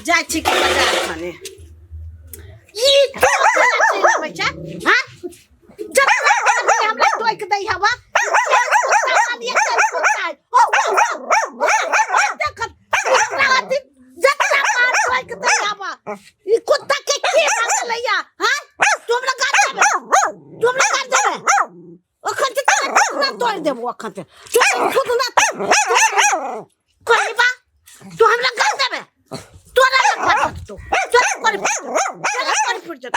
जाय छी के बाजार खाने ई तो चला बच्चा हां जब हमरा टोक दई हवा ई कुत्ता के भागल लैया हां तुमरा कर देबे ओखन ते ना तोड़ देबो ओखन ते खुद ना कहबा तू हमरा कर देबे तोरा लगा तू तोरा कर फुट जा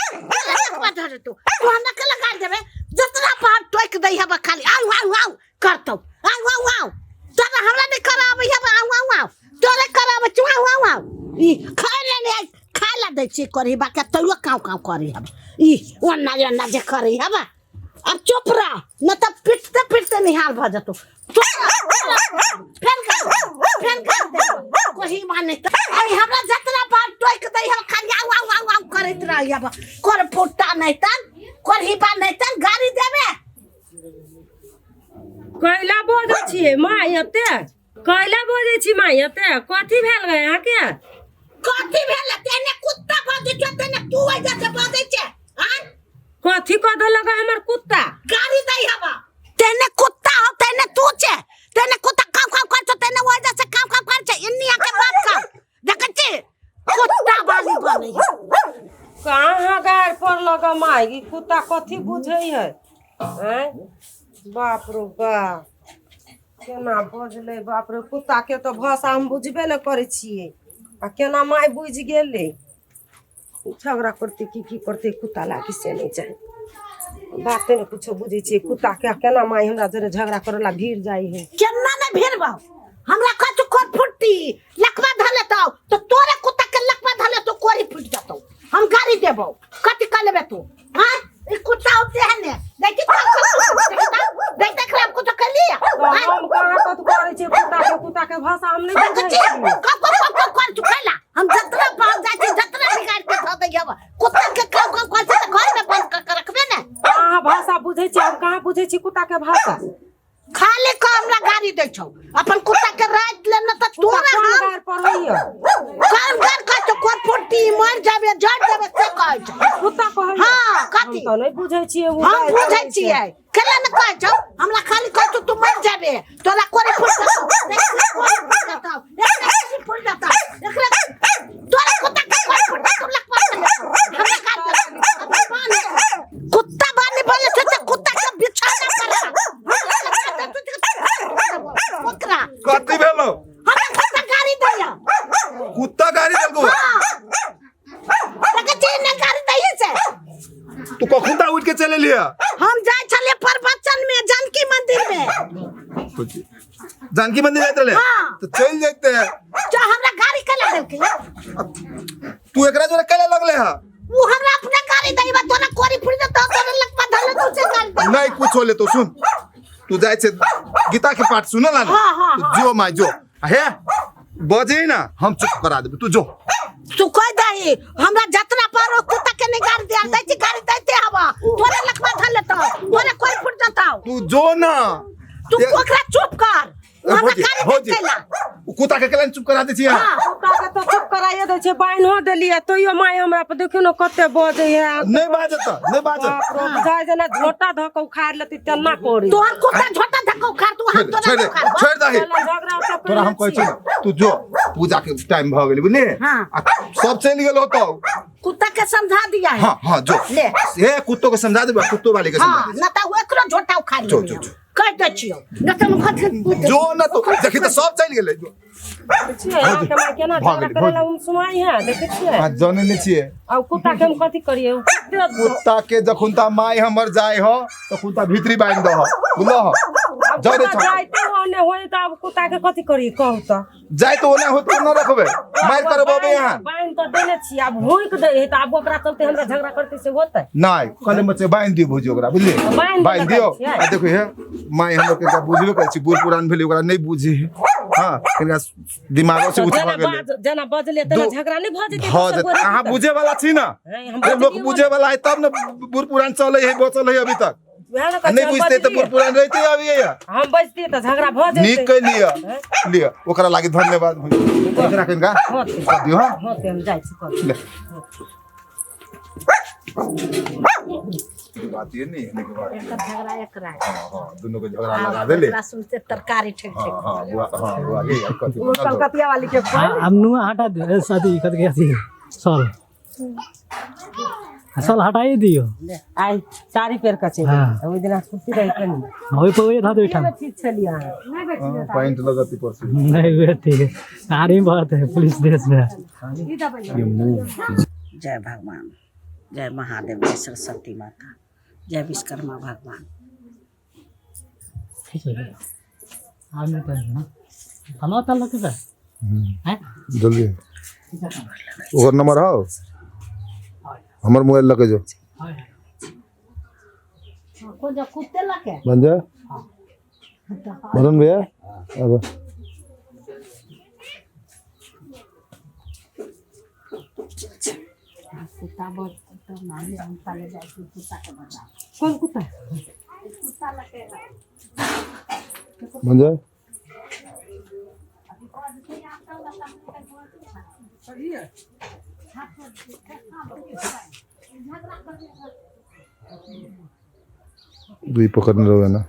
तू हमरा के लगा देबे जतना पार टोक दई हवा खाली आउ करतौ आउ तोरा हमरा नहीं कराबे हवा आउ तोरे कराबे तू आउ ई खा ला दै छी करी बा के तैयो काव करी हवा ई ओन्ना जे करी हवा अब चुप रह न त पिटते निहाल भ जतो फेन कर दे कोही माने त अरे हमरा जतना बात टोक दई हम खाली आउ करत रही हवा कर फुटा नहीं तन करही बा नहीं तन गाड़ी देबे कैला बोझे छिए माय एते कैला बोझे छी माय एते कथि भेल गए अहाँ के कथि भेल तेने कुत्ता बाजे छ तेने तू आजा से बाजे छ हां कथि कद लगा हमर कुत्ता गाड़ी दई हवा तेने कुत्ता हो तेने तू छ तेने कुत्ता काम कर छ तेने वजह से काम कर छ इन्नी आके बात कर देख छी कुत्ता वाली बने कहां गार पर लगा माय की कुत्ता कथि बुझै है हैं बाप रे बाप केना बजले बाप रे कुत्ता के तो भाषा हम बुझबे न करे छिए आ केना माय बुझ गेले झगड़ा करते की करते कुत्ता लागी से नहीं जाए बाते ने कुछ बुझे छिए कुत्ता के केना माय हमरा जरे झगड़ा करला भीड़ जाई है केना ने भीड़बा हमरा कछु कोर फुटी लकवा धले तो तोरे कुत्ता के लकवा धले तो कोरी फुट जतो हम गाड़ी देबो कथि कर लेबे तू हां ई कुत्ता होते है ने देखि देख खराब कुत्ता कर लिया हम कहां कत करे छी कुत्ता के भाषा हम नहीं बुझे छी कर चुकेला हम जतरा पास जाय छी जतरा बिगाड़ के ध दे हवा कुत्ता के काम कर से घर में बंद कर रखबे ने कहां भाषा बुझे छी हम कहां बुझे छी कुत्ता के भाषा खाली का हमरा गाड़ी दे छौ अपन कुत्ता के रात ले न त तोरा घर पर होइयो घर का तो कोर फुटी मर जाबे जड़ देबे से कहै छ कुत्ता कहै हां कथि तो नहीं बुझे छी हम बुझै छियै केला न कहै छौ हमरा खाली कहै छौ तू मर जाबे तोरा कोरे फुट जातौ फुट जातौ तोरा कुत्ता के कोरे फुट जातौ लकवा हमरा काट कुत्ता बानी बोले छ कुत्ता के बिछाना करा ओकरा कथि भेलो हमरा कुत्ता गाड़ी दैया कुत्ता गाड़ी देलको लगे छै ने गाड़ी दैया से तू कखन ता उठ के चले लिया हम जाय छले प्रवचन में जानकी मंदिर में जानकी मंदिर जात रहे हाँ। तो चल जाते हैं जो हमरा गाड़ी के ले देलके तू एकरा जोरे केले लगले है वो हमरा अपना गाड़ी दैबा तोरा कोरी फुट जतो तोरा लकवा धले तो से गाड़ी दे नहीं कुछ होले तो सुन तू जाय छे गीता के पाठ सुनला ना हाँ। तो जो माय जो हे बजे ना हम चुप करा देबे तू जो तू कह दई हमरा जतना पारो कुत्ता के नहीं गाड़ी दे दै छी गाड़ी दैते हवा तोरा लकवा धले तो तोरा कोरी फुट जतो तू जो ना तू ओकरा चुप कर हमरा गाड़ी देला कुत्ता के केलन चुप करा दे छी हां कुत्ता के तो चुप कराइए दे छे बाइन हो देलिए तइयो माय हमरा पर देखियो न कते बजे है नहीं बाजत जाय जना झोटा धक उखाड़ लेती तेना करी तोहर कुत्ता छोटा धक्का खार तू हम तो छोड़ दे झगड़ा तोरा हम कहै छी तू जो पूजा के टाइम भ गेल बुझली हाँ। सब चल गेल होतो कुत्ता के समझा दिया है हां जो ले ए कुत्तो के समझा देबे कुत्तो वाले के समझा हां न त एकरो झोटा उखाड़ जो कह दे छियो न त मुख जो न तो देखि त सब चल गेलै जो छिए आ के माय केना झगड़ा करेला हम सुनाई है देखे छिए हां जाने ने छिए अब कुत्ता के हम कथि करिए कुत्ता के जखुनता माय हमर जाय हो तो कुत्ता भीतरी बांध दो बुझलो हो जाय जाइते ओने होय त अब कुत्ता के कथि करिए कहू त जाय तो ओने होत न रखबे मार करबे यहां बाइन त देने छी अब होइक दे त अब ओकरा चलते हमरा झगड़ा करते से होतै नहीं कने मचे बांध दियो भुजी ओकरा बुझली बांध दियो आ देखो हे माय हम लोग के बुझबे कर छी बूढ़ पुरान भेली ओकरा नहीं बुझी हां इनका दिमाग से उठ गेलै जना बजले तना झगड़ा नहीं भ जेतै अहाँ बुझे वाला छी ना लोग बुझे वाला है तब न बूढ़ पुरान चले है बचल है अभी तक वएह ना नहीं कहै बुझते तो बूढ़ पुरान रहते अभी या हम बजती त झगड़ा भ जेतै नीक कह लिया लिया ओकरा लागी धन्यवाद ओकरा कनका होते कर दियो हां होते हम जाइ छी कर ले बात ये नहीं है कि बात एक झगड़ा एक राय हां दोनों को झगड़ा लगा दे ले पूरा सुनते तरकारी ठेक ठेक हां वो आगे कथी वो कलकतिया वाली के अब नुआ हटा दे शादी कर के थी साल साल हटाई दियो आई साड़ी पेर के चल हाँ। ओइ दिना खुशी रही कनी होई पे होई था तो बैठा ठीक छलिया नहीं बैठी पॉइंट लगाती पर से नहीं बैठे आरी बात है पुलिस देश में ये मुंह जय भगवान जय महादेव जय सरस्वती माता जय विश्वकर्मा भगवान ठीक है आने पर ना हलो तल के है जल्दी ओकर नंबर आओ हमर मोबाइल लगे जो को जो कुत्ते लगे बन जा मदन भैया अब कुत्ता बहुत तो माने हम पाले जाए कुत्ता के बता कौन कुत्ता कुत्ता लगे बन जा दुई पकड़ने रहो है ना